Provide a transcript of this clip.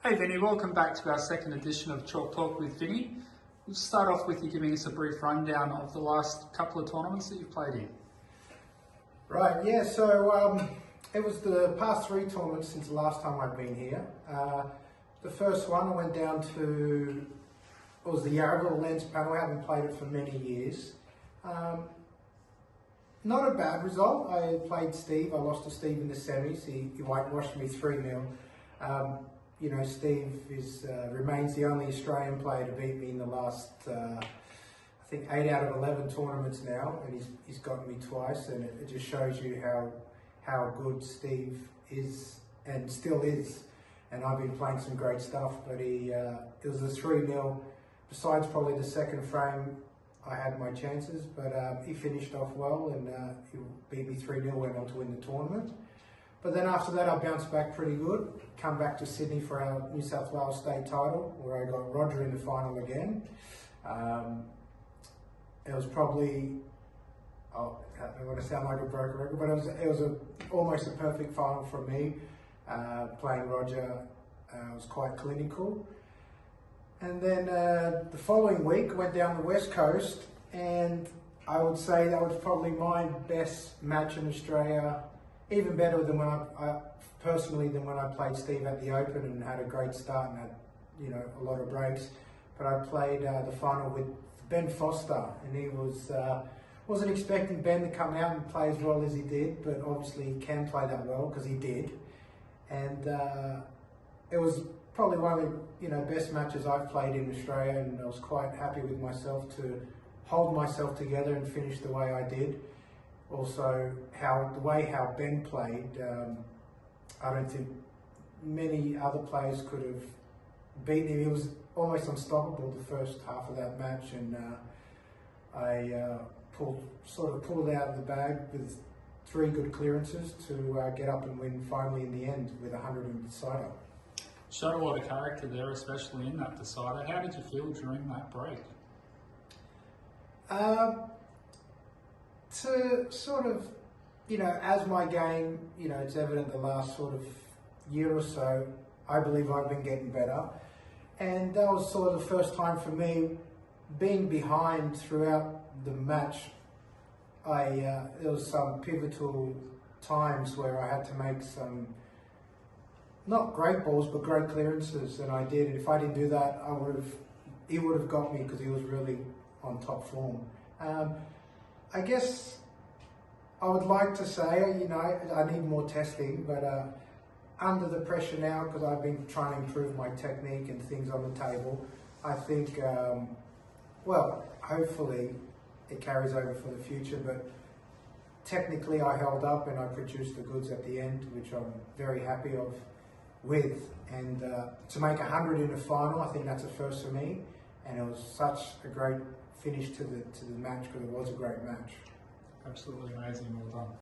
Hey Vinnie, welcome back to our second edition of Chalk Talk with Vinnie. We'll start off with you giving us a brief rundown of the last couple of tournaments that you've played in. Right, yeah, so it was the past three tournaments since the last time I've been here. The first one I went down to, it was the Yarraville Lens panel. I haven't played it for many years. Not a bad result. I played Steve. I lost to Steve in the semis. He whitewashed me 3-0. You know, Steve remains the only Australian player to beat me in the last, I think, 8 out of 11 tournaments now, and he's gotten me twice, and it just shows you how good Steve is and still is. And I've been playing some great stuff, but it was a 3-0. Besides probably the second frame, I had my chances, but he finished off well, and he beat me 3-0, went on to win the tournament. But then after that, I bounced back pretty good. Come back to Sydney for our New South Wales state title, where I got Roger in the final again. It was probably, I don't want to sound like a broken record, but it was almost a perfect final for me. Playing Roger was quite clinical. And then the following week, went down the West Coast, and I would say that was probably my best match in Australia. Even better than when personally than when I played Steve at the Open and had a great start and had, you know, a lot of breaks. But I played the final with Ben Foster, and he wasn't expecting Ben to come out and play as well as he did, but obviously he can play that well because he did. And it was probably one of the best matches I've played in Australia, and I was quite happy with myself to hold myself together and finish the way I did. Also, the way how Ben played, I don't think many other players could have beaten him. He was almost unstoppable the first half of that match, and I sort of pulled it out of the bag with 3 good clearances to get up and win finally in the end with 100 in the decider. Showed a lot of character there, especially in that decider. How did you feel during that break? To sort of, as my game, it's evident the last sort of year or so, I believe I've been getting better. And that was sort of the first time for me being behind throughout the match. There was some pivotal times where I had to make some, not great balls, but great clearances, and I did. And if I didn't do that, he would have got me because he was really on top form. I guess I would like to say, I need more testing, but under the pressure now, because I've been trying to improve my technique and things on the table, I think, well, hopefully it carries over for the future, but technically I held up and I produced the goods at the end, which I'm very happy with. And to make 100 in the final, I think that's a first for me, and it was such a great finish to the match because it was a great match. Absolutely amazing, well done.